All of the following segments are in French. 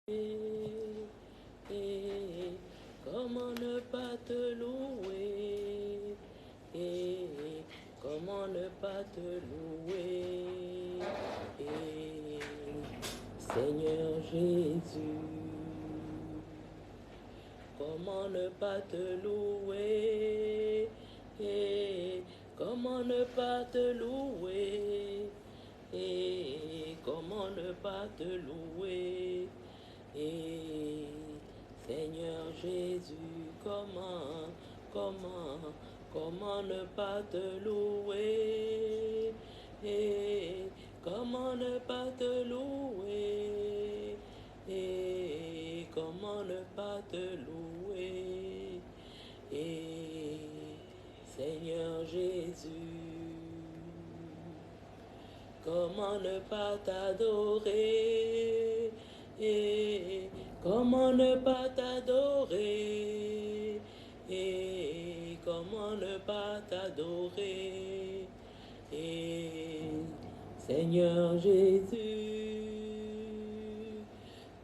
Et comment ne pas te louer? Et comment ne pas te louer? Et Seigneur Jésus, comment ne pas te louer? Et comment ne pas te louer? Et comment ne pas te louer? Et Seigneur Jésus, comment ne pas te louer? Et comment ne pas te louer? Et comment ne pas te louer? Et Seigneur Jésus, comment ne pas t'adorer? Et comment ne pas t'adorer? Et comment ne pas t'adorer? Et Seigneur Jésus,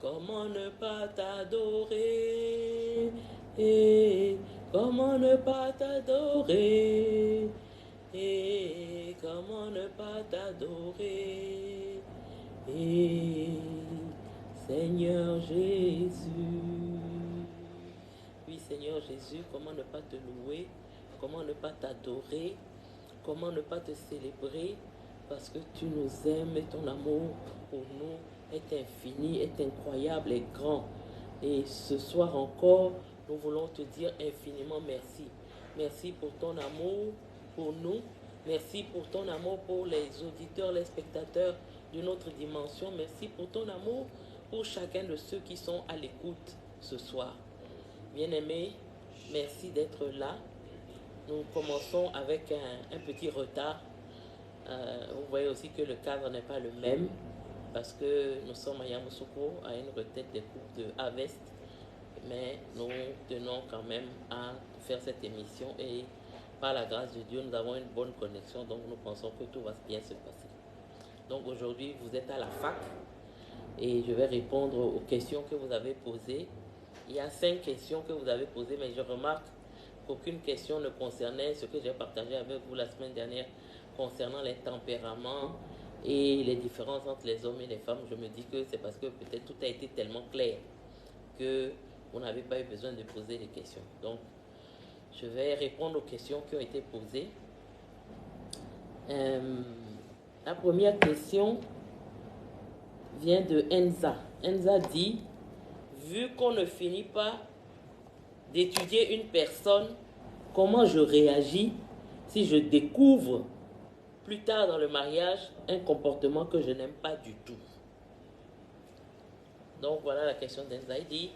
comment ne pas t'adorer? Et comment ne pas t'adorer? Et comment ne pas t'adorer? Et Seigneur Jésus. Oui, Seigneur Jésus, comment ne pas te louer? Comment ne pas t'adorer? Comment ne pas te célébrer? Parce que tu nous aimes et ton amour pour nous est infini, est incroyable, est grand. Et ce soir encore, nous voulons te dire infiniment merci. Merci pour ton amour pour nous. Merci pour ton amour pour les auditeurs, les spectateurs d'une autre dimension. Merci pour ton amour pour chacun de ceux qui sont à l'écoute ce soir. Bien-aimés, merci d'être là. Nous commençons avec un petit retard. Vous voyez aussi que le cadre n'est pas le même parce que nous sommes à Yamoussoukro, à une retraite des couples de Harvest. Mais nous tenons quand même à faire cette émission et par la grâce de Dieu, nous avons une bonne connexion, donc nous pensons que tout va bien se passer. Donc aujourd'hui, vous êtes à la fac et je vais répondre aux questions que vous avez posées. Il y a 5 questions que vous avez posées, mais je remarque qu'aucune question ne concernait ce que j'ai partagé avec vous la semaine dernière concernant les tempéraments et les différences entre les hommes et les femmes. Je me dis que c'est parce que peut-être tout a été tellement clair que vous n'avez pas eu besoin de poser des questions. Donc, je vais répondre aux questions qui ont été posées. La première question vient de Enza. Enza dit, vu qu'on ne finit pas d'étudier une personne, comment je réagis si je découvre plus tard dans le mariage un comportement que je n'aime pas du tout? Donc voilà la question d'Enza. Il dit,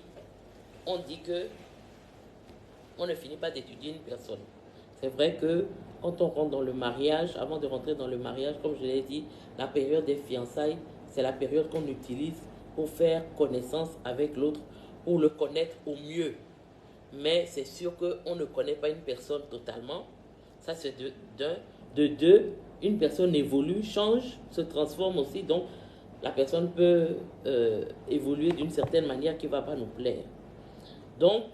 on dit que on ne finit pas d'étudier une personne. C'est vrai que quand on rentre dans le mariage, avant de rentrer dans le mariage, comme je l'ai dit, la période des fiançailles, c'est la période qu'on utilise pour faire connaissance avec l'autre, pour le connaître au mieux. Mais c'est sûr qu'on ne connaît pas une personne totalement. Ça, c'est d'un. De deux, une personne évolue, change, se transforme aussi. Donc, la personne peut évoluer d'une certaine manière qui ne va pas nous plaire. Donc,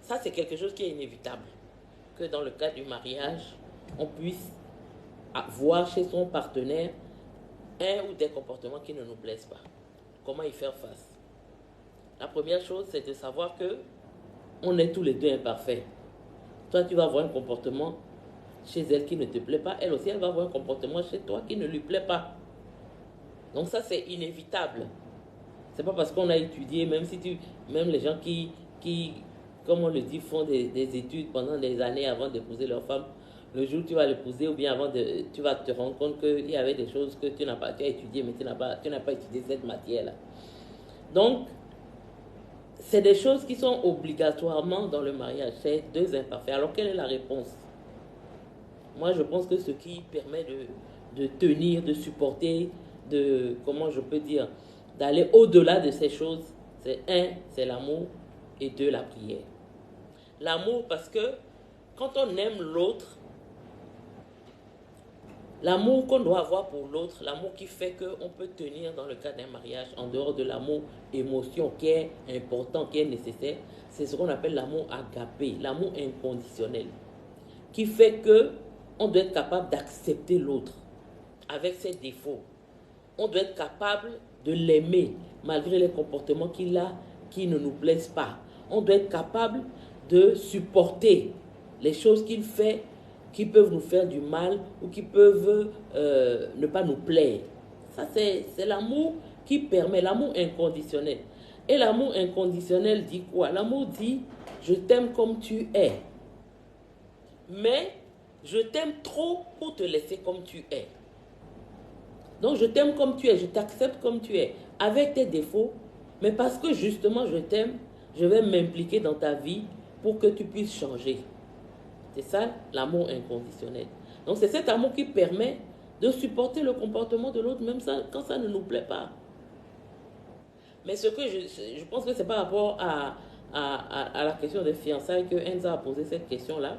ça, c'est quelque chose qui est inévitable. Que dans le cadre du mariage, on puisse voir chez son partenaire un ou des comportements qui ne nous plaisent pas. Comment y faire face? La première chose, c'est de savoir que on est tous les deux imparfaits. Toi, tu vas avoir un comportement chez elle qui ne te plaît pas. Elle aussi, elle va avoir un comportement chez toi qui ne lui plaît pas. Donc ça, c'est inévitable. C'est pas parce qu'on a étudié, même les gens qui comme on le dit, font des études pendant des années avant d'épouser leur femme. Le jour où tu vas l'épouser ou bien tu vas te rendre compte qu'il y avait des choses que tu as étudiées, mais tu n'as pas étudié cette matière-là. Donc, c'est des choses qui sont obligatoirement dans le mariage. C'est deux imparfaits. Alors, quelle est la réponse? Moi, je pense que ce qui permet de tenir, de supporter, comment je peux dire, d'aller au-delà de ces choses, c'est c'est l'amour et 2, la prière. L'amour parce que quand on aime l'autre, L'amour qu'on doit avoir pour l'autre, l'amour qui fait qu'on peut tenir dans le cadre d'un mariage, en dehors de l'amour émotion qui est important, qui est nécessaire, c'est ce qu'on appelle l'amour agapé, l'amour inconditionnel, qui fait que on doit être capable d'accepter l'autre avec ses défauts. On doit être capable de l'aimer malgré les comportements qu'il a qui ne nous plaisent pas. On doit être capable de supporter les choses qu'il fait qui peuvent nous faire du mal ou qui peuvent ne pas nous plaire. Ça, c'est l'amour qui permet, l'amour inconditionnel. Et l'amour inconditionnel dit quoi? L'amour dit, je t'aime comme tu es, mais je t'aime trop pour te laisser comme tu es. Donc je t'aime comme tu es, je t'accepte comme tu es, avec tes défauts, mais parce que justement je t'aime, je vais m'impliquer dans ta vie pour que tu puisses changer. C'est ça l'amour inconditionnel. Donc c'est cet amour qui permet de supporter le comportement de l'autre, même ça, quand ça ne nous plaît pas. Mais ce que je pense que c'est par rapport à la question des fiançailles que Enza a posé cette question-là.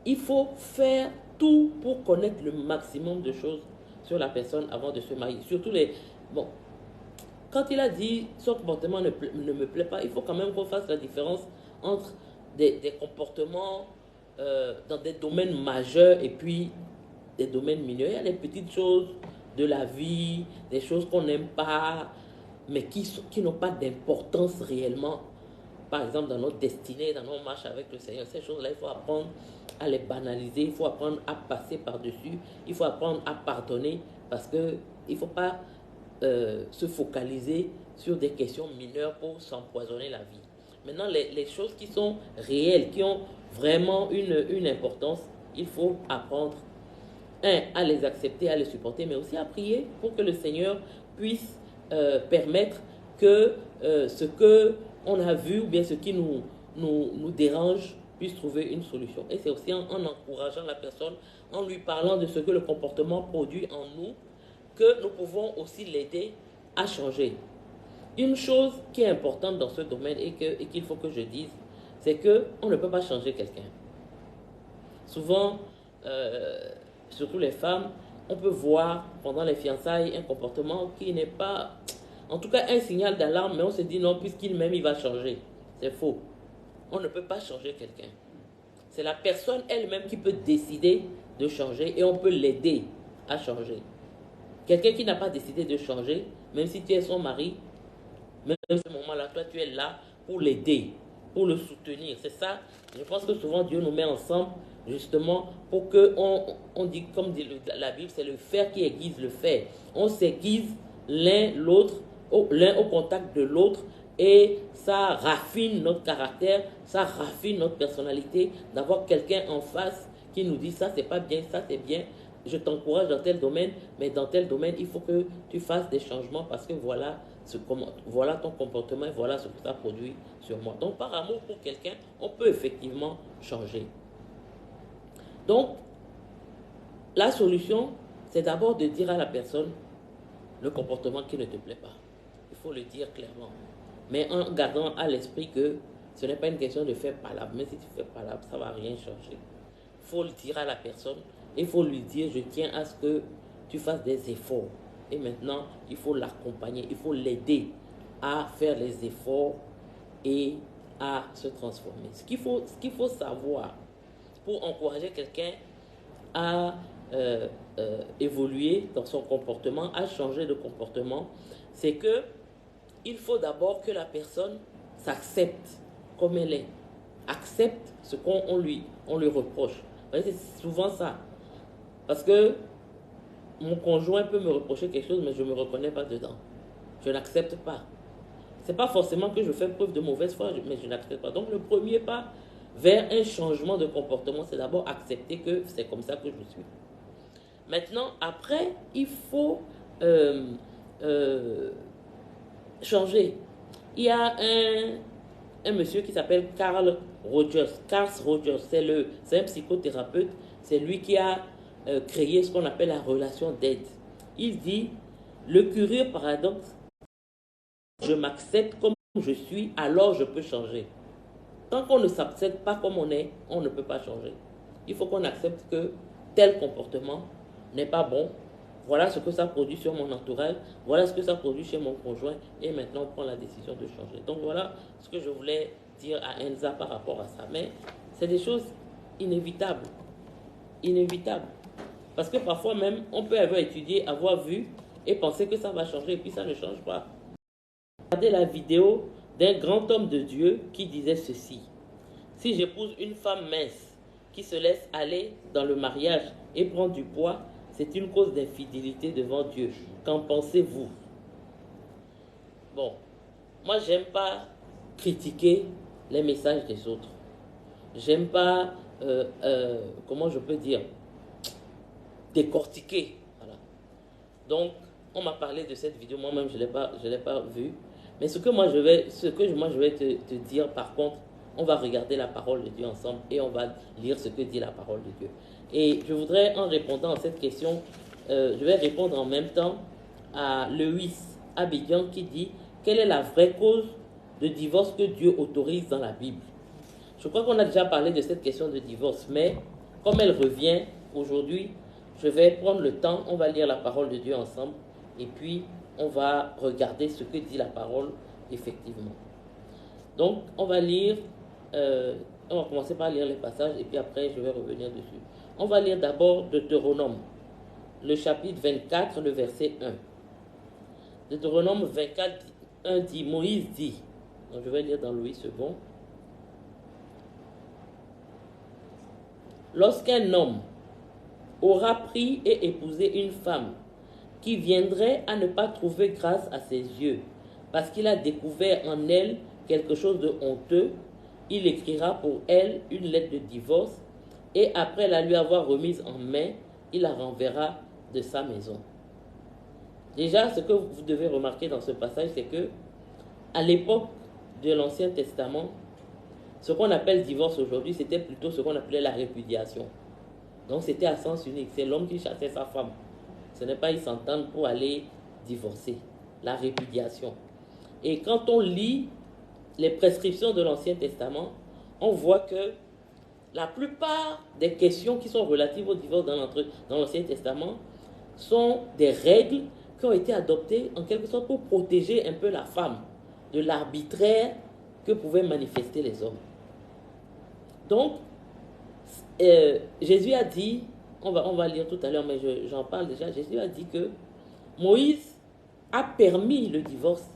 Il faut faire tout pour connaître le maximum de choses sur la personne avant de se marier. Surtout les... Bon, quand il a dit son comportement ne me plaît pas, il faut quand même qu'on fasse la différence entre des comportements dans des domaines majeurs et puis des domaines mineurs. Il y a des petites choses de la vie, des choses qu'on n'aime pas, mais qui n'ont pas d'importance réellement. Par exemple, dans notre destinée, dans nos marches avec le Seigneur, ces choses-là, il faut apprendre à les banaliser, il faut apprendre à passer par-dessus, il faut apprendre à pardonner, parce qu'il ne faut pas se focaliser sur des questions mineures pour s'empoisonner la vie. Maintenant, les choses qui sont réelles, qui ont vraiment une importance, il faut apprendre, à les accepter, à les supporter, mais aussi à prier pour que le Seigneur puisse permettre que ce que on a vu ou bien ce qui nous dérange puisse trouver une solution. Et c'est aussi en encourageant la personne, en lui parlant de ce que le comportement produit en nous, que nous pouvons aussi l'aider à changer. Une chose qui est importante dans ce domaine et qu'il faut que je dise, c'est qu'on ne peut pas changer quelqu'un. Souvent, surtout les femmes, on peut voir pendant les fiançailles un comportement qui n'est pas, en tout cas un signal d'alarme, mais on se dit non, puisqu'il m'aime, il va changer. C'est faux. On ne peut pas changer quelqu'un. C'est la personne elle-même qui peut décider de changer et on peut l'aider à changer. Quelqu'un qui n'a pas décidé de changer, même si tu es son mari, même à ce moment-là, toi tu es là pour l'aider, pour le soutenir. C'est ça, je pense que souvent Dieu nous met ensemble justement pour que on dit, comme dit la Bible, c'est le fer qui aiguise le fer. On s'aiguise l'un au contact de l'autre et ça raffine notre caractère, ça raffine notre personnalité d'avoir quelqu'un en face qui nous dit ça c'est pas bien, ça c'est bien. Je t'encourage dans tel domaine, mais dans tel domaine, il faut que tu fasses des changements parce que voilà ton comportement et voilà ce que ça produit sur moi. Donc, par amour pour quelqu'un, on peut effectivement changer. Donc, la solution, c'est d'abord de dire à la personne le comportement qui ne te plaît pas. Il faut le dire clairement. Mais en gardant à l'esprit que ce n'est pas une question de faire palabre. Mais si tu fais palabre, ça ne va rien changer. Il faut le dire à la personne. Il faut lui dire, je tiens à ce que tu fasses des efforts. Et maintenant, il faut l'accompagner, il faut l'aider à faire les efforts et à se transformer. Ce qu'il faut savoir pour encourager quelqu'un à évoluer dans son comportement, à changer de comportement, c'est que il faut d'abord que la personne s'accepte comme elle est, accepte ce qu'on lui reproche. C'est souvent ça. Parce que mon conjoint peut me reprocher quelque chose, mais je ne me reconnais pas dedans. Je n'accepte pas. Ce n'est pas forcément que je fais preuve de mauvaise foi, mais je n'accepte pas. Donc le premier pas vers un changement de comportement, c'est d'abord accepter que c'est comme ça que je suis. Maintenant, après, il faut changer. Il y a un monsieur qui s'appelle Carl Rogers. Carl Rogers, c'est un psychothérapeute. C'est lui qui a créé ce qu'on appelle la relation d'aide. Il dit, le curieux paradoxe, je m'accepte comme je suis, alors je peux changer. Tant qu'on ne s'accepte pas comme on est, on ne peut pas changer. Il faut qu'on accepte que tel comportement n'est pas bon. Voilà ce que ça produit sur mon entourage. Voilà ce que ça produit chez mon conjoint. Et maintenant, on prend la décision de changer. Donc voilà ce que je voulais dire à Enza par rapport à ça. Mais c'est des choses inévitables. Inévitables. Parce que parfois même, on peut avoir étudié, avoir vu et penser que ça va changer. Et puis ça ne change pas. Regardez la vidéo d'un grand homme de Dieu qui disait ceci. Si j'épouse une femme mince qui se laisse aller dans le mariage et prend du poids, c'est une cause d'infidélité devant Dieu. Qu'en pensez-vous? Bon, moi j'aime pas critiquer les messages des autres. J'aime pas, comment je peux dire, décortiquer. Voilà. Donc, on m'a parlé de cette vidéo, moi-même je l'ai pas vue. Mais ce que moi je vais te dire, par contre, on va regarder la parole de Dieu ensemble et on va lire ce que dit la parole de Dieu. Et je voudrais, en répondant à cette question, je vais répondre en même temps à Lewis Abidjan qui dit « Quelle est la vraie cause de divorce que Dieu autorise dans la Bible ?» Je crois qu'on a déjà parlé de cette question de divorce, mais comme elle revient aujourd'hui, je vais prendre le temps, on va lire la parole de Dieu ensemble et puis on va regarder ce que dit la parole effectivement. Donc, on va lire, on va commencer par lire les passages et puis après je vais revenir dessus. On va lire d'abord Deutéronome, le chapitre 24, le verset 1. Deutéronome 24, 1 dit, Moïse dit, donc je vais lire dans Louis II. Lorsqu'un homme aura pris et épousé une femme qui viendrait à ne pas trouver grâce à ses yeux, parce qu'il a découvert en elle quelque chose de honteux, il écrira pour elle une lettre de divorce et après la lui avoir remise en main, il la renverra de sa maison. Déjà, ce que vous devez remarquer dans ce passage, c'est que à l'époque de l'Ancien Testament, ce qu'on appelle divorce aujourd'hui, c'était plutôt ce qu'on appelait la répudiation. Donc c'était à sens unique, c'est l'homme qui chassait sa femme. Ce n'est pas ils s'entendent pour aller divorcer. La répudiation. Et quand on lit les prescriptions de l'Ancien Testament, on voit que la plupart des questions qui sont relatives au divorce dans l'Ancien Testament sont des règles qui ont été adoptées en quelque sorte pour protéger un peu la femme de l'arbitraire que pouvaient manifester les hommes. Donc, Jésus a dit, on va lire tout à l'heure, mais j'en parle déjà, Jésus a dit que Moïse a permis le divorce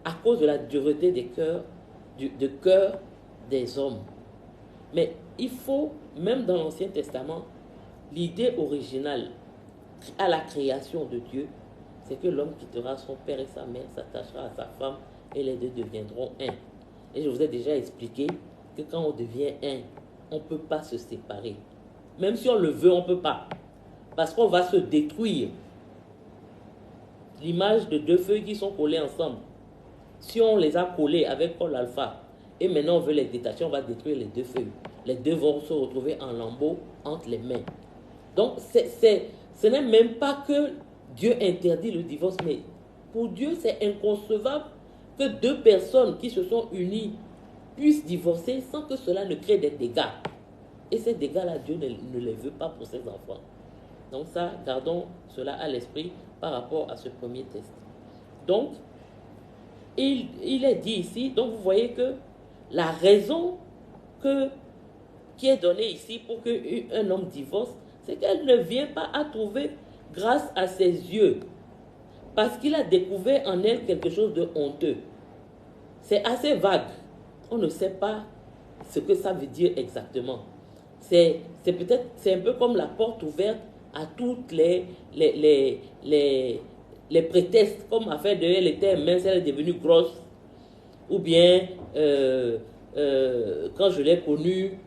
à cause de la dureté des cœurs, de cœur des hommes. Mais il faut, même dans l'Ancien Testament, l'idée originale à la création de Dieu, c'est que l'homme quittera son père et sa mère, s'attachera à sa femme et les deux deviendront un. Et je vous ai déjà expliqué que quand on devient un, on ne peut pas se séparer. Même si on le veut, on ne peut pas. Parce qu'on va se détruire. L'image de deux feuilles qui sont collées ensemble. Si on les a collées avec Paul Alpha, et maintenant on veut les détacher, on va détruire les deux feuilles. Les deux vont se retrouver en lambeaux entre les mains. Donc, ce n'est même pas que Dieu interdit le divorce, mais pour Dieu, c'est inconcevable que deux personnes qui se sont unies puissent divorcer sans que cela ne crée des dégâts. Et ces dégâts-là, Dieu ne les veut pas pour ses enfants. Donc ça, gardons cela à l'esprit par rapport à ce premier test. Donc, il est dit ici, donc vous voyez que la raison qui est donnée ici pour qu'un homme divorce, c'est qu'elle ne vient pas à trouver grâce à ses yeux, parce qu'il a découvert en elle quelque chose de honteux. C'est assez vague. On ne sait pas ce que ça veut dire exactement. C'est un peu comme la porte ouverte à toutes les prétextes, comme à faire de elle était mince, elle est devenue grosse, ou bien quand je l'ai connue,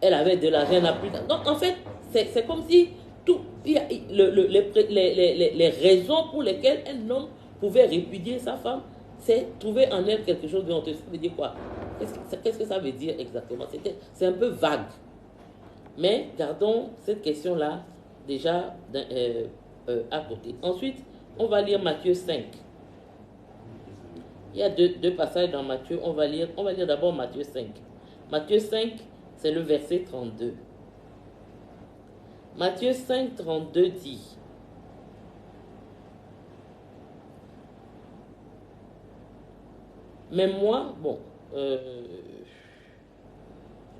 elle avait de l'argent, elle n'a plus d'argent. Donc en fait, c'est comme si les raisons pour lesquelles un homme pouvait répudier sa femme, c'est trouver en elle quelque chose de honteux. Ça veut dire quoi? Qu'est-ce que ça veut dire exactement? C'est un peu vague. Mais gardons cette question-là déjà à côté. Ensuite, on va lire Matthieu 5. Il y a deux passages dans Matthieu. On va lire d'abord Matthieu 5. Matthieu 5, c'est le verset 32. Matthieu 5, 32 dit, mais moi, bon,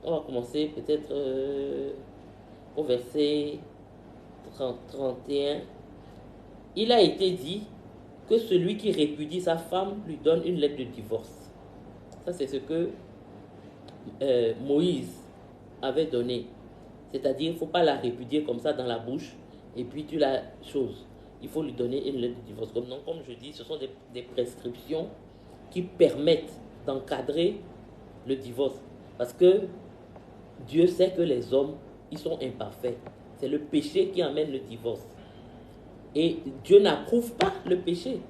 on va commencer peut-être au verset 31. Il a été dit que celui qui répudie sa femme lui donne une lettre de divorce. Ça, c'est ce que Moïse avait donné. C'est-à-dire, il ne faut pas la répudier comme ça dans la bouche et puis tu la chose. Il faut lui donner une lettre de divorce. Donc, comme je dis, ce sont des prescriptions qui permettent d'encadrer le divorce. Parce que Dieu sait que les hommes, ils sont imparfaits. C'est le péché qui amène le divorce. Et Dieu n'approuve pas le péché.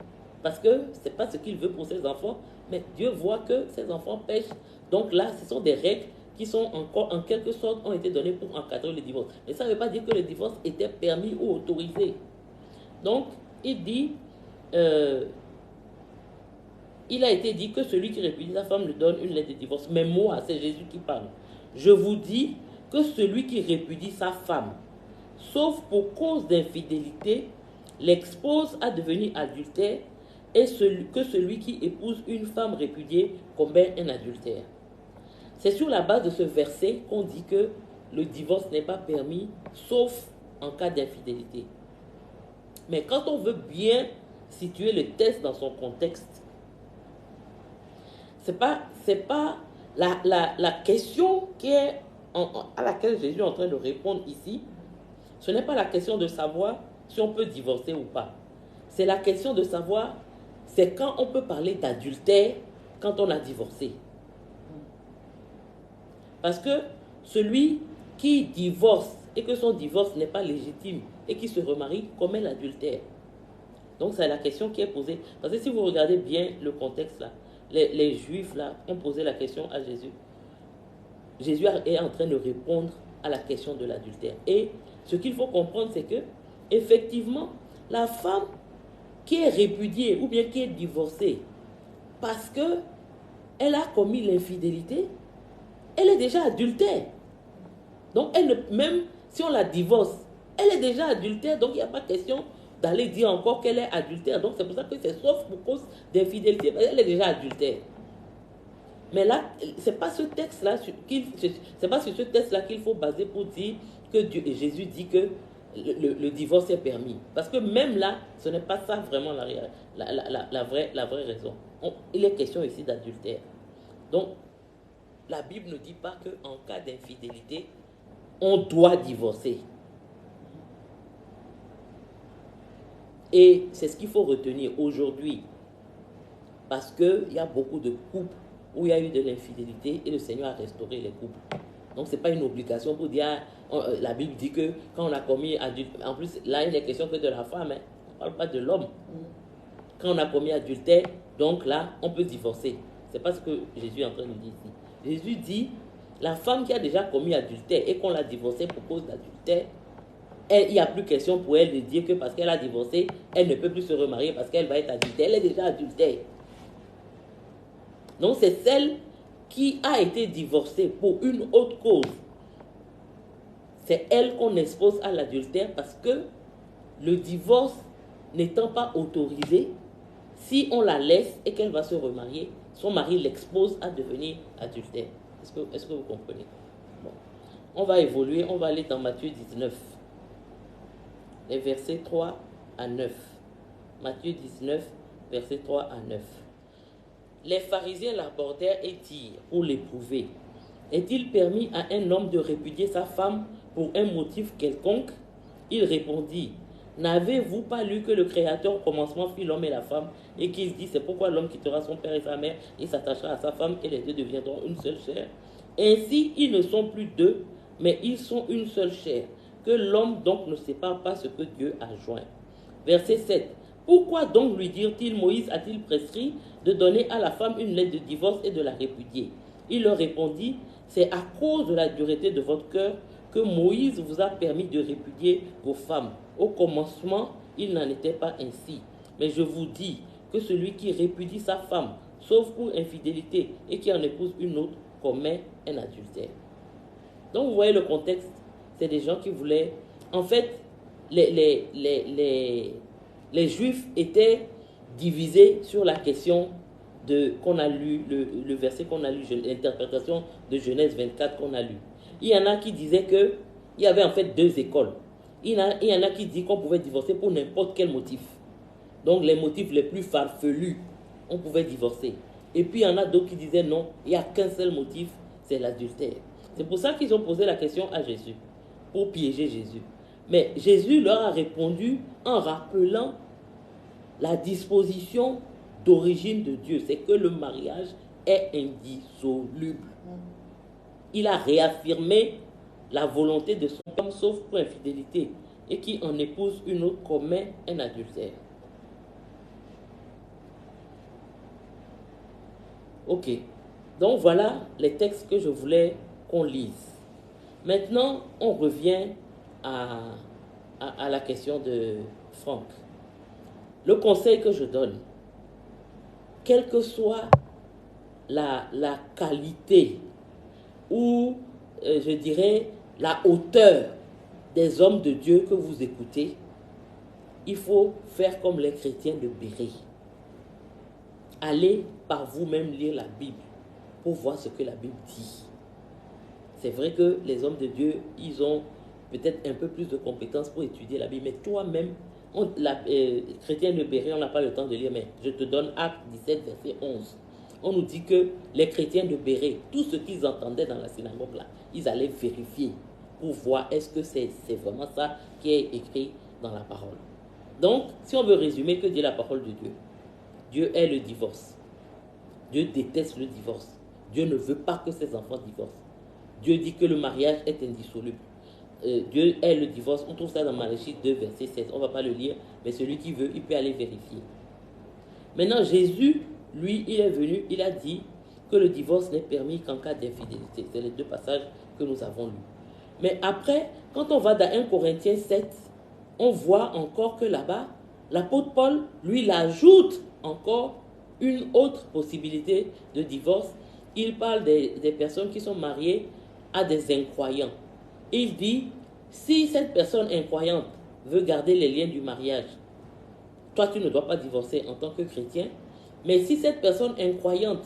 Parce que ce n'est pas ce qu'il veut pour ses enfants. Mais Dieu voit que ses enfants pêchent. Donc là, ce sont des règles qui sont encore, en quelque sorte, ont été données pour encadrer le divorce. Mais ça ne veut pas dire que le divorce était permis ou autorisé. Donc, il dit, il a été dit que celui qui répudie sa femme lui donne une lettre de divorce. Mais moi, c'est Jésus qui parle. Je vous dis que celui qui répudie sa femme, sauf pour cause d'infidélité, l'expose à devenir adultère, et que celui qui épouse une femme répudiée commet un adultère. C'est sur la base de ce verset qu'on dit que le divorce n'est pas permis, sauf en cas d'infidélité. Mais quand on veut bien situer le texte dans son contexte, c'est pas la question à laquelle Jésus est en train de répondre ici. Ce n'est pas la question de savoir si on peut divorcer ou pas. C'est la question de savoir, c'est quand on peut parler d'adultère quand on a divorcé. Parce que celui qui divorce et que son divorce n'est pas légitime et qui se remarie commet l'adultère. Donc c'est la question qui est posée. Parce que si vous regardez bien le contexte là, les Juifs là ont posé la question à Jésus. Jésus est en train de répondre à la question de l'adultère. Et ce qu'il faut comprendre, c'est que effectivement, la femme qui est répudiée ou bien qui est divorcée parce que elle a commis l'infidélité, elle est déjà adultère. Donc, même si on la divorce, elle est déjà adultère. Donc, il n'y a pas question d'aller dire encore qu'elle est adultère. Donc, c'est pour ça que c'est sauf pour cause d'infidélité. Elle est déjà adultère. Mais là, c'est pas ce texte-là c'est pas sur ce texte-là qu'il faut baser pour dire que Jésus dit que le divorce est permis. Parce que même là, ce n'est pas ça vraiment la vraie raison. Il est question ici d'adultère. Donc, la Bible ne dit pas qu'en cas d'infidélité, on doit divorcer. Et c'est ce qu'il faut retenir aujourd'hui. Parce qu'il y a beaucoup de couples où il y a eu de l'infidélité et le Seigneur a restauré les couples. Donc, ce n'est pas une obligation pour dire, la Bible dit que quand on a commis adultère, en plus, là, il n'est question que de la femme, hein. On ne parle pas de l'homme. Quand on a commis adultère, donc là, on peut divorcer. Ce n'est pas ce que Jésus est en train de dire ici. Jésus dit, la femme qui a déjà commis adultère et qu'on l'a divorcée pour cause d'adultère, il n'y a plus question pour elle de dire que parce qu'elle a divorcé, elle ne peut plus se remarier parce qu'elle va être adultère. Elle est déjà adultère. Donc c'est celle qui a été divorcée pour une autre cause. C'est elle qu'on expose à l'adultère parce que le divorce n'étant pas autorisé, si on la laisse et qu'elle va se remarier, son mari l'expose à devenir adultère. Est-ce que vous comprenez? Bon. On va évoluer, on va aller dans Matthieu 19. Les versets 3 à 9. Matthieu 19, versets 3 à 9. Les pharisiens l'abordèrent et dirent, pour l'éprouver, est-il permis à un homme de répudier sa femme pour un motif quelconque? Il répondit, n'avez-vous pas lu que le Créateur au commencement fit l'homme et la femme, et qu'il dit, c'est pourquoi l'homme quittera son père et sa mère, et s'attachera à sa femme, et les deux deviendront une seule chair. Ainsi, ils ne sont plus deux, mais ils sont une seule chair. Que l'homme donc ne sépare pas ce que Dieu a joint. Verset 7. Pourquoi donc lui dirent-ils, Moïse a-t-il prescrit de donner à la femme une lettre de divorce et de la répudier? Il leur répondit, c'est à cause de la dureté de votre cœur que Moïse vous a permis de répudier vos femmes. Au commencement, il n'en était pas ainsi. Mais je vous dis que celui qui répudie sa femme, sauf pour infidélité, et qui en épouse une autre, commet un adultère. Donc vous voyez le contexte, c'est des gens qui voulaient en fait, les Juifs étaient divisés sur la question qu'on a lu, le verset qu'on a lu, l'interprétation de Genèse 24 qu'on a lu. Il y en a qui disaient qu'il y avait en fait deux écoles. Il y en a qui disent qu'on pouvait divorcer pour n'importe quel motif. Donc les motifs les plus farfelus, on pouvait divorcer. Et puis il y en a d'autres qui disaient non, il n'y a qu'un seul motif, c'est l'adultère. C'est pour ça qu'ils ont posé la question à Jésus, pour piéger Jésus. Mais Jésus leur a répondu en rappelant la disposition d'origine de Dieu. C'est que le mariage est indissoluble. Il a réaffirmé la volonté de son homme, sauf pour infidélité, et qui en épouse une autre commet un adultère. Ok, donc voilà les textes que je voulais qu'on lise. Maintenant, on revient à la question de Franck. Le conseil que je donne, quelle que soit la qualité ou, je dirais, la hauteur des hommes de Dieu que vous écoutez, il faut faire comme les chrétiens de Béret. Allez par vous-même lire la Bible pour voir ce que la Bible dit. C'est vrai que les hommes de Dieu, ils ont peut-être un peu plus de compétences pour étudier la Bible, mais toi-même, chrétien de Béret, on n'a pas le temps de lire, mais je te donne Acte 17, verset 11. On nous dit que les chrétiens de Béret, tout ce qu'ils entendaient dans la synagogue là, ils allaient vérifier pour voir est-ce que c'est vraiment ça qui est écrit dans la parole. Donc, si on veut résumer, que dit la parole de Dieu? Dieu est le divorce. Dieu déteste le divorce. Dieu ne veut pas que ses enfants divorcent. Dieu dit que le mariage est indissoluble. Dieu est le divorce. On trouve ça dans Malachie 2, verset 16. On ne va pas le lire, mais celui qui veut, il peut aller vérifier. Maintenant, Jésus, lui, il est venu, il a dit que le divorce n'est permis qu'en cas d'infidélité. C'est les deux passages que nous avons lus. Mais après, quand on va dans 1 Corinthiens 7, on voit encore que là-bas, l'apôtre Paul, lui, il ajoute encore une autre possibilité de divorce. Il parle des personnes qui sont mariées à des incroyants. Il dit, si cette personne incroyante veut garder les liens du mariage, toi, tu ne dois pas divorcer en tant que chrétien. Mais si cette personne incroyante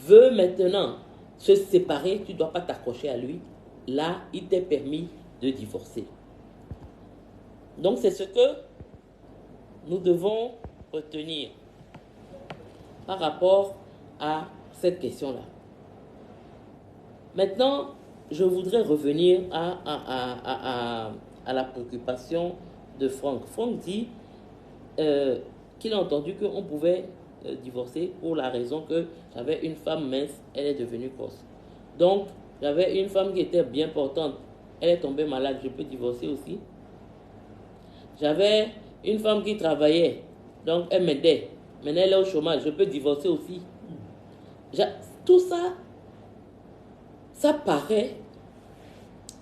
veut maintenant se séparer, tu ne dois pas t'accrocher à lui. Là, il t'est permis de divorcer. Donc, c'est ce que nous devons retenir par rapport à cette question-là. Maintenant, je voudrais revenir à la préoccupation de Franck. Franck dit qu'il a entendu qu'on pouvait divorcer pour la raison que j'avais une femme mince, elle est devenue grosse. Donc, j'avais une femme qui était bien portante, elle est tombée malade, je peux divorcer aussi. J'avais une femme qui travaillait, donc elle m'aidait. Maintenant, elle est au chômage, je peux divorcer aussi. Tout ça, ça paraît,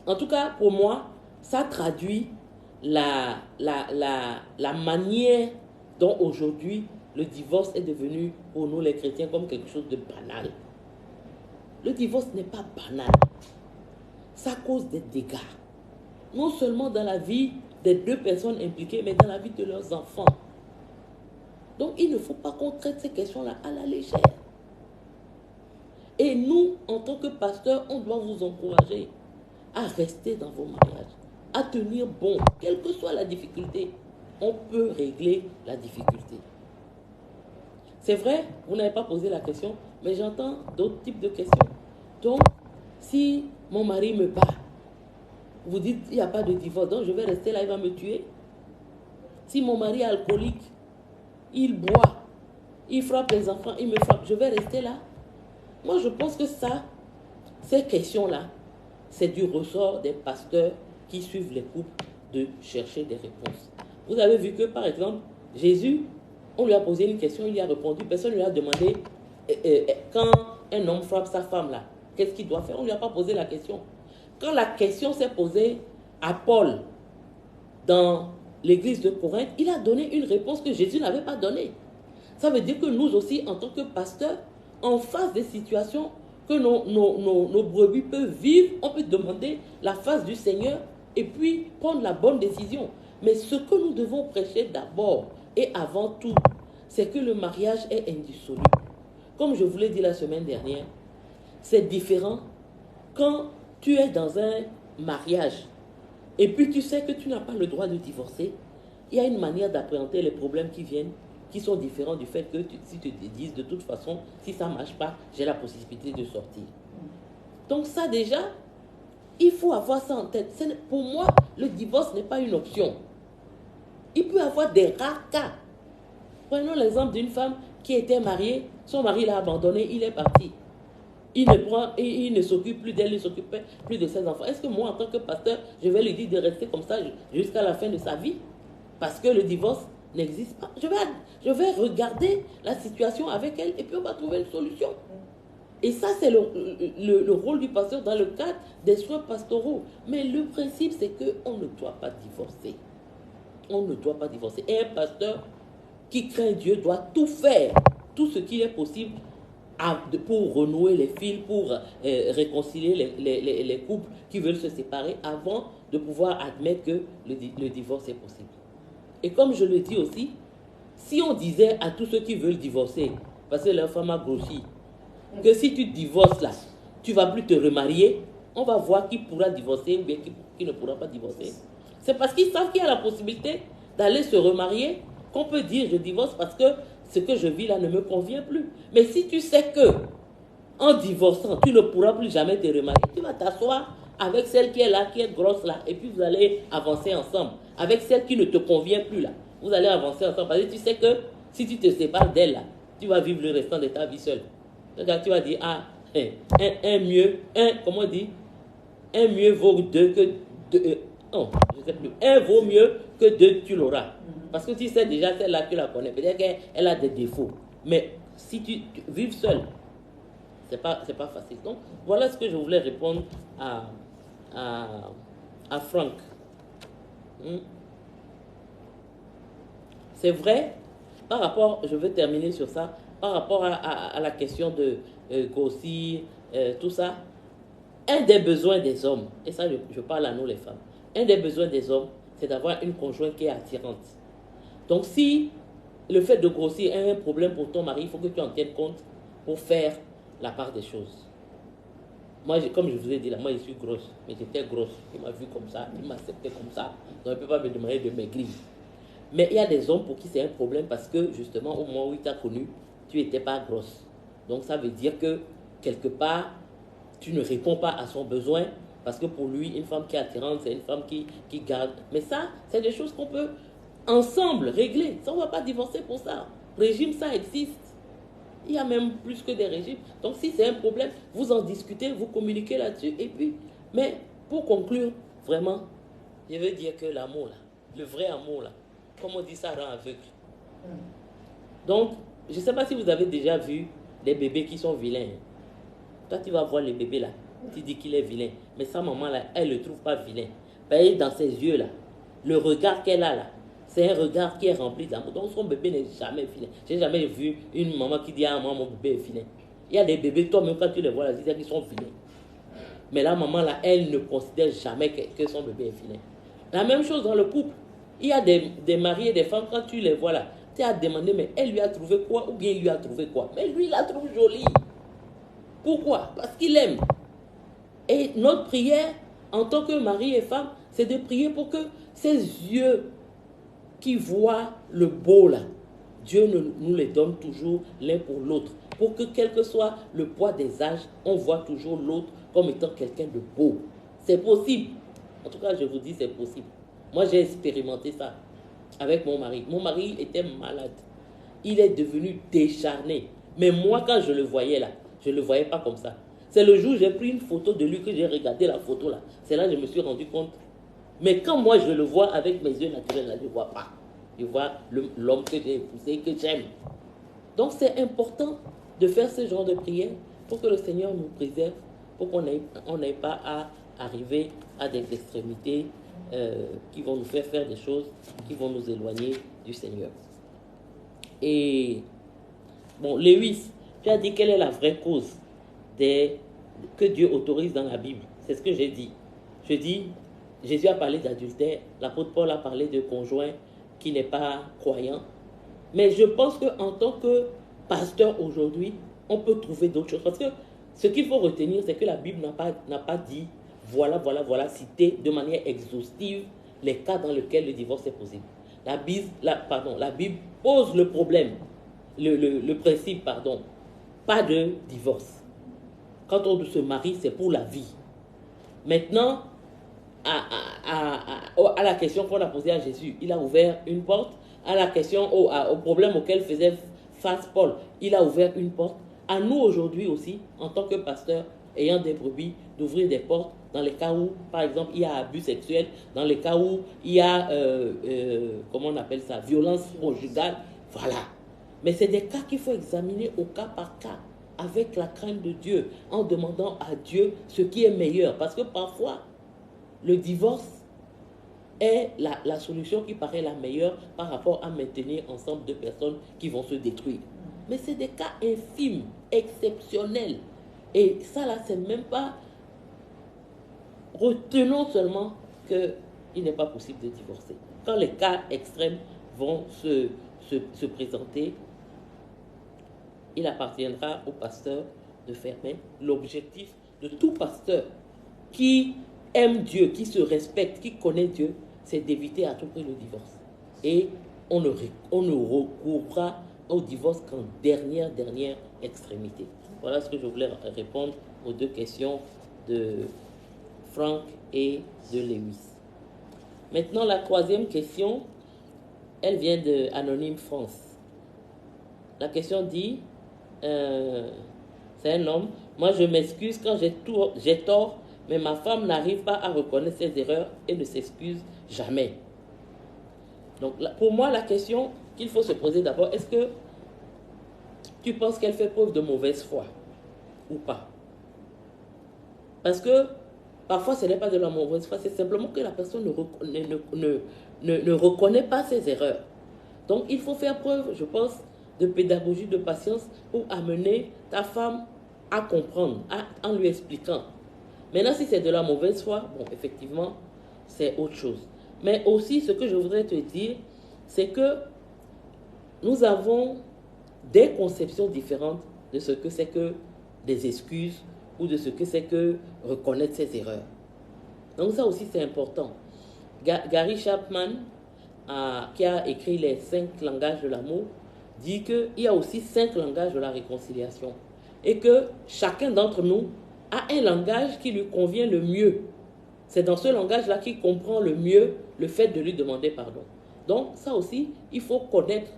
en tout cas pour moi, ça traduit la manière dont aujourd'hui le divorce est devenu pour nous les chrétiens comme quelque chose de banal. Le divorce n'est pas banal. Ça cause des dégâts. Non seulement dans la vie des deux personnes impliquées, mais dans la vie de leurs enfants. Donc il ne faut pas qu'on traite ces questions-là à la légère. Et nous, en tant que pasteurs, on doit vous encourager à rester dans vos mariages, à tenir bon, quelle que soit la difficulté. On peut régler la difficulté. C'est vrai, vous n'avez pas posé la question, mais j'entends d'autres types de questions. Donc, si mon mari me bat, vous dites il n'y a pas de divorce, donc je vais rester là, il va me tuer. Si mon mari est alcoolique, il boit, il frappe les enfants, il me frappe, je vais rester là. Moi, je pense que ça, ces questions-là, c'est du ressort des pasteurs qui suivent les couples de chercher des réponses. Vous avez vu que, par exemple, Jésus, on lui a posé une question, il lui a répondu, personne ne lui a demandé quand un homme frappe sa femme là, qu'est-ce qu'il doit faire? On ne lui a pas posé la question. Quand la question s'est posée à Paul dans l'église de Corinthe, il a donné une réponse que Jésus n'avait pas donnée. Ça veut dire que nous aussi, en tant que pasteurs, en face des situations que nos brebis peuvent vivre, on peut demander la face du Seigneur et puis prendre la bonne décision. Mais ce que nous devons prêcher d'abord et avant tout, c'est que le mariage est indissoluble. Comme je vous l'ai dit la semaine dernière, c'est différent quand tu es dans un mariage et puis tu sais que tu n'as pas le droit de divorcer. Il y a une manière d'appréhender les problèmes qui viennent, qui sont différents du fait que si tu te dises de toute façon, si ça ne marche pas, j'ai la possibilité de sortir. Donc ça déjà, il faut avoir ça en tête. Pour moi, le divorce n'est pas une option. Il peut y avoir des rares cas. Prenons l'exemple d'une femme qui était mariée, son mari l'a abandonnée, il est parti. Il ne s'occupe plus d'elle, il ne s'occupe plus de ses enfants. Est-ce que moi, en tant que pasteur, je vais lui dire de rester comme ça jusqu'à la fin de sa vie? Parce que le divorce n'existe pas. Je vais regarder la situation avec elle et puis on va trouver une solution. Et ça, c'est le rôle du pasteur dans le cadre des soins pastoraux. Mais le principe, c'est qu'on ne doit pas divorcer. On ne doit pas divorcer. Et un pasteur qui craint Dieu doit tout faire, tout ce qui est possible pour renouer les fils, pour réconcilier les couples qui veulent se séparer avant de pouvoir admettre que le divorce est possible. Et comme je le dis aussi, si on disait à tous ceux qui veulent divorcer, parce que leur femme a grossi, que si tu divorces là, tu ne vas plus te remarier, on va voir qui pourra divorcer ou bien qui ne pourra pas divorcer. C'est parce qu'ils savent qu'il y a la possibilité d'aller se remarier qu'on peut dire je divorce parce que ce que je vis là ne me convient plus. Mais si tu sais que en divorçant, tu ne pourras plus jamais te remarier, tu vas t'asseoir avec celle qui est là, qui est grosse là, et puis vous allez avancer ensemble. Avec celle qui ne te convient plus là, vous allez avancer ensemble. Parce que tu sais que si tu te sépares d'elle là, tu vas vivre le restant de ta vie seule. Donc tu vas dire, ah, comment on dit, un mieux vaut deux que deux. Non, je ne sais plus. Un vaut mieux que deux, tu l'auras. Parce que tu sais déjà celle-là, tu la connais. Peut-être qu'elle a des défauts. Mais si tu vives seul, c'est pas facile. Donc, voilà ce que je voulais répondre à Franck. C'est vrai, par rapport, je veux terminer sur ça, par rapport à la question de grossir, tout ça, un des besoins des hommes, et ça je parle à nous les femmes, un des besoins des hommes, c'est d'avoir une conjointe qui est attirante. Donc si le fait de grossir est un problème pour ton mari, il faut que tu en tiennes compte pour faire la part des choses. Moi, comme je vous ai dit là, moi je suis grosse, mais j'étais grosse. Il m'a vu comme ça, il m'a accepté comme ça, donc il ne peut pas me demander de maigrir. Mais il y a des hommes pour qui c'est un problème parce que justement au moment où il t'a connu, tu n'étais pas grosse. Donc ça veut dire que quelque part, tu ne réponds pas à son besoin parce que pour lui, une femme qui est attirante, c'est une femme qui garde. Mais ça, c'est des choses qu'on peut ensemble régler. Ça, on ne va pas divorcer pour ça. Régime, ça existe. Il y a même plus que des régimes. Donc si c'est un problème, vous en discutez, vous communiquez là-dessus. Et puis, mais pour conclure, vraiment, je veux dire que l'amour, là, le vrai amour, là, comme on dit, ça rend aveugle. Donc, je ne sais pas si vous avez déjà vu des bébés qui sont vilains. Toi, tu vas voir le bébé là, tu dis qu'il est vilain. Mais sa maman là, elle ne le trouve pas vilain. Parce que dans ses yeux là, le regard qu'elle a là, c'est un regard qui est rempli d'amour. Donc son bébé n'est jamais vilain. Je n'ai jamais vu une maman qui dit ah moi mon bébé est vilain. Il y a des bébés, toi même quand tu les vois là, tu dis qu'ils sont vilains. Mais la maman là, elle ne considère jamais que son bébé est vilain. La même chose dans le couple. Il y a des maris et des femmes, quand tu les vois là, tu as demandé mais elle lui a trouvé quoi ou bien il lui a trouvé quoi. Mais lui il la trouve jolie. Pourquoi? Parce qu'il aime. Et notre prière, en tant que mari et femme, c'est de prier pour que ces yeux qui voient le beau là, Dieu nous les donne toujours l'un pour l'autre. Pour que quel que soit le poids des âges, on voit toujours l'autre comme étant quelqu'un de beau. C'est possible. En tout cas, je vous dis, c'est possible. Moi, j'ai expérimenté ça avec mon mari. Mon mari était malade. Il est devenu décharné. Mais moi, quand je le voyais là, je ne le voyais pas comme ça. C'est le jour où j'ai pris une photo de lui que j'ai regardé la photo là. C'est là que je me suis rendu compte. Mais quand moi je le vois avec mes yeux naturels là, je ne vois pas. Je vois l'homme que j'ai épousé, que j'aime. Donc c'est important de faire ce genre de prière pour que le Seigneur nous préserve, pour qu'on n'ait pas à arriver à des extrémités qui vont nous faire des choses qui vont nous éloigner du Seigneur. Et bon, Lewis, tu as dit quelle est la vraie cause que Dieu autorise dans la Bible. C'est ce que j'ai dit. Je dis, Jésus a parlé d'adultère, l'apôtre Paul a parlé de conjoint qui n'est pas croyant. Mais je pense qu'en tant que pasteur aujourd'hui, on peut trouver d'autres choses. Parce que ce qu'il faut retenir, c'est que la Bible n'a pas dit, voilà, cité de manière exhaustive les cas dans lesquels le divorce est possible. La Bible pose le problème, le principe, pas de divorce. Quand on se marie, c'est pour la vie. Maintenant, à la question qu'on a posée à Jésus, il a ouvert une porte. À la question, au problème auquel faisait face Paul, il a ouvert une porte. À nous aujourd'hui aussi, en tant que pasteur ayant des brebis, d'ouvrir des portes dans les cas où, par exemple, il y a abus sexuel, dans les cas où il y a, comment on appelle ça, violence conjugale, voilà. Mais c'est des cas qu'il faut examiner au cas par cas, avec la crainte de Dieu, en demandant à Dieu ce qui est meilleur. Parce que parfois, le divorce est la solution qui paraît la meilleure par rapport à maintenir ensemble deux personnes qui vont se détruire. Mais c'est des cas infimes, exceptionnels. Et ça là, c'est même pas... Retenons seulement qu'il n'est pas possible de divorcer. Quand les cas extrêmes vont se présenter, il appartiendra au pasteur de faire. Mais l'objectif de tout pasteur qui aime Dieu, qui se respecte, qui connaît Dieu, c'est d'éviter à tout prix le divorce. Et on ne recourra au divorce qu'en dernière extrémité. Voilà ce que je voulais répondre aux deux questions de Franck et de Lewis. Maintenant, la troisième question, elle vient de Anonyme France. La question dit, c'est un homme, moi je m'excuse quand j'ai tort, mais ma femme n'arrive pas à reconnaître ses erreurs et ne s'excuse jamais. Donc pour moi, la question qu'il faut se poser d'abord, est-ce que tu penses qu'elle fait preuve de mauvaise foi ou pas? Parce que parfois ce n'est pas de la mauvaise foi, c'est simplement que la personne ne reconnaît pas ses erreurs. Donc il faut faire preuve, je pense, de pédagogie, de patience pour amener ta femme à comprendre, en lui expliquant. Maintenant, si c'est de la mauvaise foi, bon, effectivement, c'est autre chose. Mais aussi, ce que je voudrais te dire, c'est que nous avons des conceptions différentes de ce que c'est que des excuses ou de ce que c'est que reconnaître ses erreurs. Donc ça aussi, c'est important. Gary Chapman, qui a écrit les 5 langages de l'amour, dit qu'il y a aussi 5 langages de la réconciliation. Et que chacun d'entre nous a un langage qui lui convient le mieux. C'est dans ce langage-là qu'il comprend le mieux le fait de lui demander pardon. Donc ça aussi, il faut connaître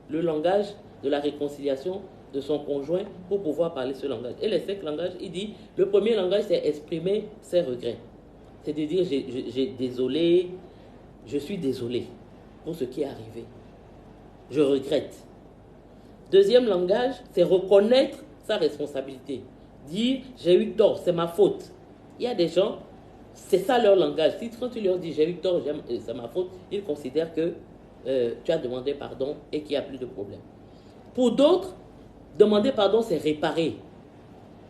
le langage de la réconciliation de son conjoint pour pouvoir parler ce langage. Et les 5 langages, il dit, le premier langage, c'est exprimer ses regrets. C'est de dire, je suis désolé pour ce qui est arrivé. Je regrette. Deuxième langage, c'est reconnaître sa responsabilité. Dire, j'ai eu tort, c'est ma faute. Il y a des gens, c'est ça leur langage. Si quand tu leur dis, j'ai eu tort, c'est ma faute, ils considèrent que tu as demandé pardon et qu'il n'y a plus de problème. Pour d'autres, demander pardon, c'est réparer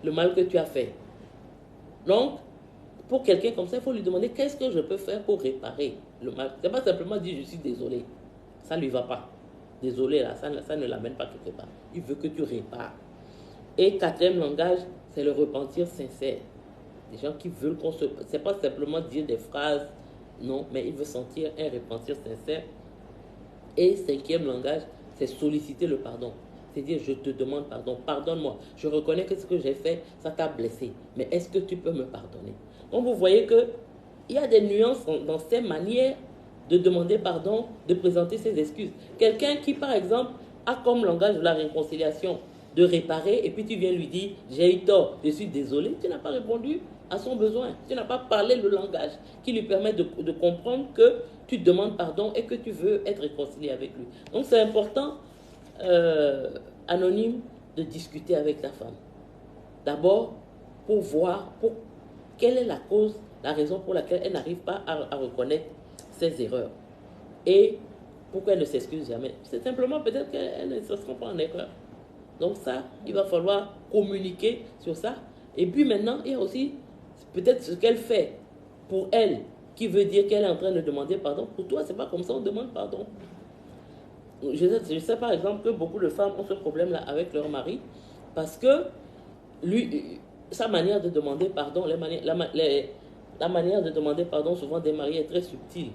le mal que tu as fait. Donc, pour quelqu'un comme ça, il faut lui demander, qu'est-ce que je peux faire pour réparer le mal? Ce n'est pas simplement dire, je suis désolé. Ça ne lui va pas. Désolé, là, ça ne l'amène pas quelque part. Il veut que tu répares. Et quatrième langage, c'est le repentir sincère. Des gens qui veulent qu'on se... C'est pas simplement dire des phrases, non, mais il veut sentir un repentir sincère. Et cinquième langage, c'est solliciter le pardon. C'est dire, je te demande pardon, pardonne-moi. Je reconnais que ce que j'ai fait, ça t'a blessé. Mais est-ce que tu peux me pardonner? Donc vous voyez qu'il y a des nuances dans ces manières de demander pardon, de présenter ses excuses. Quelqu'un qui, par exemple, a comme langage de la réconciliation de réparer, et puis tu viens lui dire, j'ai eu tort, je suis désolé, tu n'as pas répondu à son besoin. Tu n'as pas parlé le langage qui lui permet de comprendre que tu demandes pardon et que tu veux être réconcilié avec lui. Donc c'est important, Anonyme, de discuter avec ta femme. D'abord, pour voir quelle est la cause, la raison pour laquelle elle n'arrive pas à reconnaître ses erreurs. Et pourquoi elle ne s'excuse jamais? C'est simplement peut-être qu'elle ne se sent pas en erreur. Donc ça, il va falloir communiquer sur ça. Et puis maintenant, il y a aussi peut-être ce qu'elle fait pour elle qui veut dire qu'elle est en train de demander pardon. Pour toi, c'est pas comme ça, on demande pardon. Je sais par exemple que beaucoup de femmes ont ce problème-là avec leur mari parce que lui, sa manière de demander pardon, la manière de demander pardon souvent des maris est très subtile.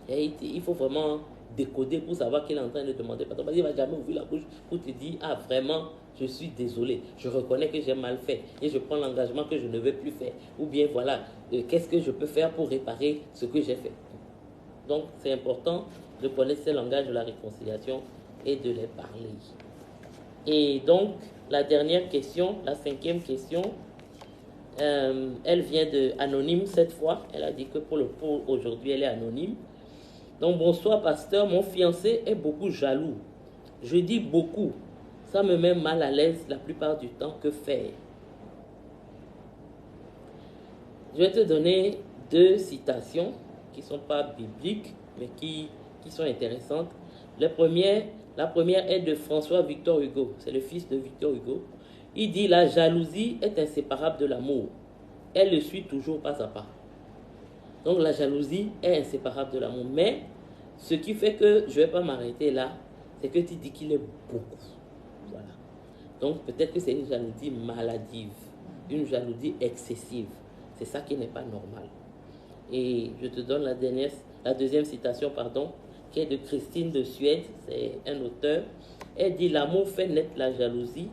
Et il faut vraiment décoder pour savoir qu'il est en train de demander pardon. Parce qu'il ne va jamais ouvrir la bouche pour te dire, ah vraiment, je suis désolé, je reconnais que j'ai mal fait et je prends l'engagement que je ne vais plus faire. Ou bien voilà, qu'est-ce que je peux faire pour réparer ce que j'ai fait. Donc c'est important de connaître ce langage de la réconciliation et de les parler. Et donc, la dernière question, la 5e question, elle vient de Anonyme cette fois. Elle a dit que pour aujourd'hui, elle est anonyme. Donc, bonsoir pasteur, mon fiancé est beaucoup jaloux. Je dis beaucoup. Ça me met mal à l'aise la plupart du temps. Que faire? Je vais te donner 2 citations qui ne sont pas bibliques, mais qui sont intéressantes. La première est de François Victor Hugo. C'est le fils de Victor Hugo. Il dit, la jalousie est inséparable de l'amour. Elle le suit toujours pas à pas. Donc la jalousie est inséparable de l'amour. Mais ce qui fait que je ne vais pas m'arrêter là, c'est que tu dis qu'il est beaucoup. Voilà. Donc peut-être que c'est une jalousie maladive, une jalousie excessive. C'est ça qui n'est pas normal. Et je te donne la deuxième citation, qui est de Christine de Suède, c'est un auteur. Elle dit, l'amour fait naître la jalousie,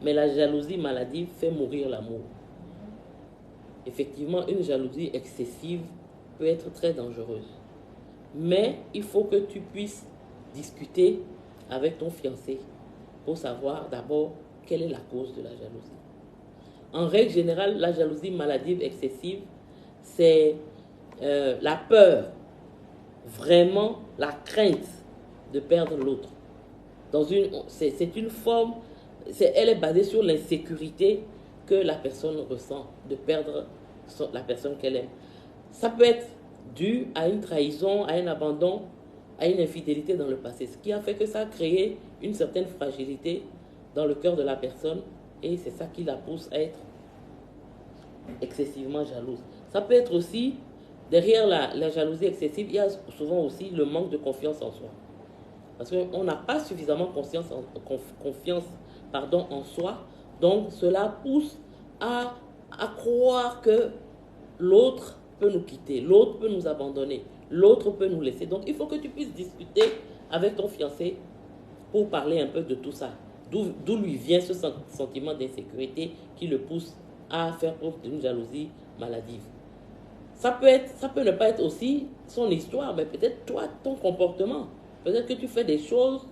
mais la jalousie maladive fait mourir l'amour. Effectivement, une jalousie excessive peut être très dangereuse. Mais il faut que tu puisses discuter avec ton fiancé pour savoir d'abord quelle est la cause de la jalousie. En règle générale, la jalousie maladive excessive, c'est la peur, vraiment la crainte de perdre l'autre. C'est une forme, elle est basée sur l'insécurité que la personne ressent de perdre la personne qu'elle aime. Ça peut être dû à une trahison, à un abandon, à une infidélité dans le passé, ce qui a fait que ça a créé une certaine fragilité dans le cœur de la personne et c'est ça qui la pousse à être excessivement jalouse. Ça peut être aussi, derrière la jalousie excessive, il y a souvent aussi le manque de confiance en soi. Parce qu'on n'a pas suffisamment confiance en soi, donc cela pousse à croire que l'autre peut nous quitter, l'autre peut nous abandonner, l'autre peut nous laisser. Donc il faut que tu puisses discuter avec ton fiancé pour parler un peu de tout ça. D'où lui vient ce sentiment d'insécurité qui le pousse à faire preuve d'une jalousie maladive. Ça peut ne pas être aussi son histoire, mais peut-être toi, ton comportement. Peut-être que tu fais des choses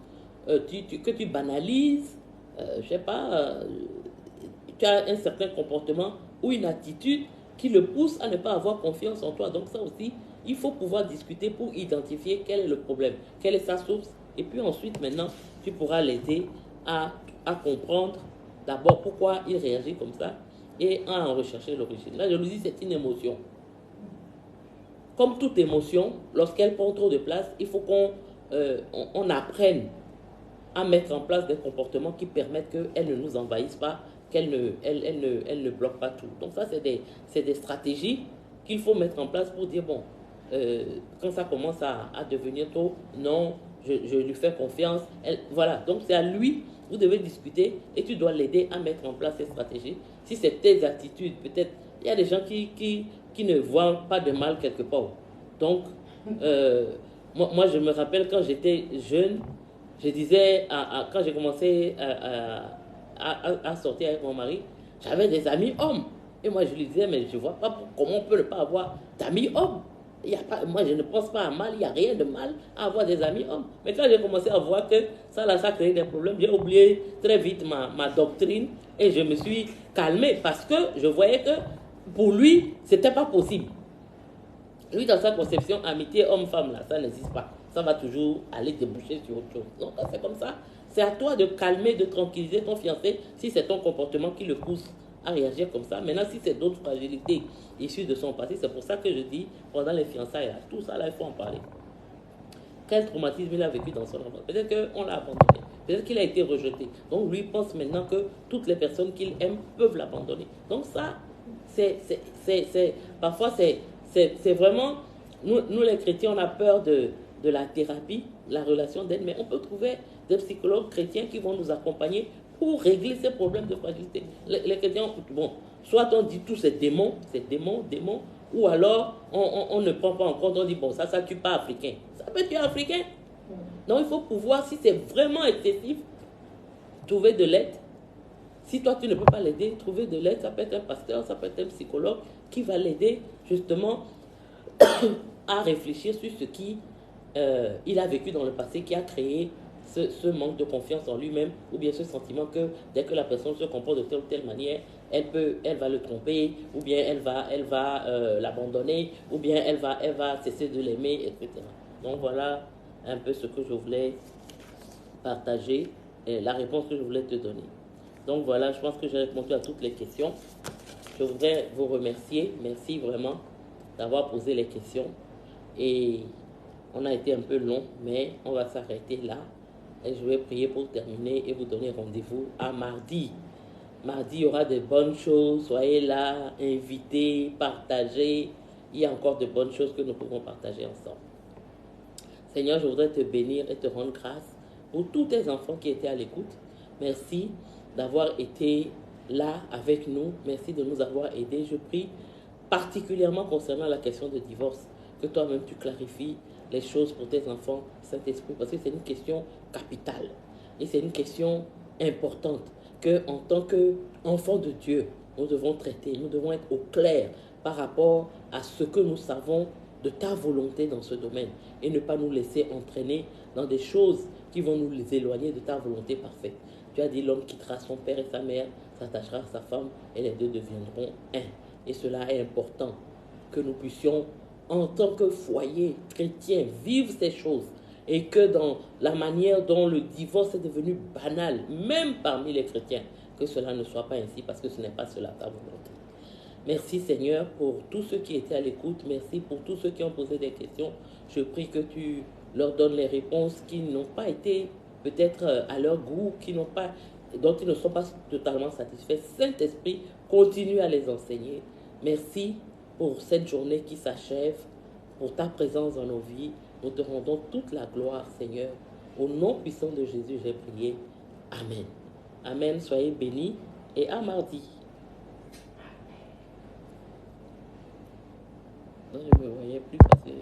que tu banalises, je sais pas, tu as un certain comportement ou une attitude qui le pousse à ne pas avoir confiance en toi. Donc ça aussi, il faut pouvoir discuter pour identifier quel est le problème, quelle est sa source. Et puis ensuite, maintenant, tu pourras l'aider à comprendre d'abord pourquoi il réagit comme ça et à en rechercher l'origine. La jalousie, c'est une émotion. Comme toute émotion, lorsqu'elle prend trop de place, il faut qu'on apprenne à mettre en place des comportements qui permettent qu'elle ne nous envahisse pas, qu'elle ne bloque pas tout. Donc ça, c'est des stratégies qu'il faut mettre en place pour dire, bon, quand ça commence à devenir trop, non, je lui fais confiance. Voilà, donc c'est à lui, vous devez discuter et tu dois l'aider à mettre en place ces stratégies. Si c'est tes attitudes, peut-être, il y a des gens qui ne voient pas de mal quelque part. Donc, moi, je me rappelle quand j'étais jeune, je disais, quand j'ai commencé à sortir avec mon mari, j'avais des amis hommes. Et moi, je lui disais, mais je ne vois pas comment on peut ne pas avoir d'amis hommes. Moi, je ne pense pas à mal, il n'y a rien de mal à avoir des amis hommes. Mais quand j'ai commencé à voir que ça créé des problèmes, j'ai oublié très vite ma doctrine et je me suis calmé parce que je voyais que pour lui, ce n'était pas possible. Lui, dans sa conception, amitié homme-femme, là, ça n'existe pas. Ça va toujours aller déboucher sur autre chose. Donc, c'est comme ça. C'est à toi de calmer, de tranquilliser ton fiancé si c'est ton comportement qui le pousse à réagir comme ça. Maintenant, si c'est d'autres fragilités issues de son passé, c'est pour ça que je dis, pendant les fiançailles, là, tout ça, là, il faut en parler. Quel traumatisme il a vécu dans son enfance? Peut-être qu'on l'a abandonné. Peut-être qu'il a été rejeté. Donc, lui pense maintenant que toutes les personnes qu'il aime peuvent l'abandonner. Donc, ça, parfois, C'est vraiment, nous les chrétiens, on a peur de la thérapie, la relation d'aide, mais on peut trouver des psychologues chrétiens qui vont nous accompagner pour régler ces problèmes de fragilité. Les chrétiens, bon, soit on dit tous ces démons, démons, ou alors on ne prend pas en compte, on dit bon, ça tue pas africain. Ça peut tuer africain. Donc il faut pouvoir, si c'est vraiment excessif, trouver de l'aide. Si toi tu ne peux pas l'aider, trouver de l'aide, ça peut être un pasteur, ça peut être un psychologue qui va l'aider justement à réfléchir sur ce qu'il a vécu dans le passé, qui a créé ce manque de confiance en lui-même, ou bien ce sentiment que dès que la personne se comporte de telle ou telle manière, elle va le tromper, ou bien elle va l'abandonner, ou bien elle va cesser de l'aimer, etc. Donc voilà un peu ce que je voulais partager, et la réponse que je voulais te donner. Donc voilà, je pense que j'ai répondu à toutes les questions. Je voudrais vous remercier, merci vraiment d'avoir posé les questions. Et on a été un peu long, mais on va s'arrêter là. Et je vais prier pour terminer et vous donner rendez-vous à mardi. Mardi, il y aura de bonnes choses. Soyez là, invités, partagez. Il y a encore de bonnes choses que nous pouvons partager ensemble. Seigneur, je voudrais te bénir et te rendre grâce pour tous tes enfants qui étaient à l'écoute. Merci d'avoir été là avec nous. Merci de nous avoir aidés. Je prie particulièrement concernant la question de divorce, que toi-même tu clarifies les choses pour tes enfants, Saint-Esprit, parce que c'est une question capitale et c'est une question importante que, en tant qu'enfants de Dieu, nous devons traiter, nous devons être au clair par rapport à ce que nous savons de ta volonté dans ce domaine et ne pas nous laisser entraîner dans des choses qui vont nous éloigner de ta volonté parfaite. Tu as dit l'homme quittera son père et sa mère, s'attachera à sa femme et les deux deviendront un. Et cela est important que nous puissions, en tant que foyer chrétien, vivre ces choses. Et que dans la manière dont le divorce est devenu banal, même parmi les chrétiens, que cela ne soit pas ainsi, parce que ce n'est pas cela ta volonté. Merci Seigneur pour tous ceux qui étaient à l'écoute. Merci pour tous ceux qui ont posé des questions. Je prie que tu leur donnes les réponses qui n'ont pas été peut-être à leur goût, dont ils ne sont pas totalement satisfaits. Saint-Esprit, continue à les enseigner. Merci pour cette journée qui s'achève, pour ta présence dans nos vies. Nous te rendons toute la gloire, Seigneur. Au nom puissant de Jésus, j'ai prié. Amen. Amen. Soyez bénis et à mardi. Non, je ne me voyais plus passer.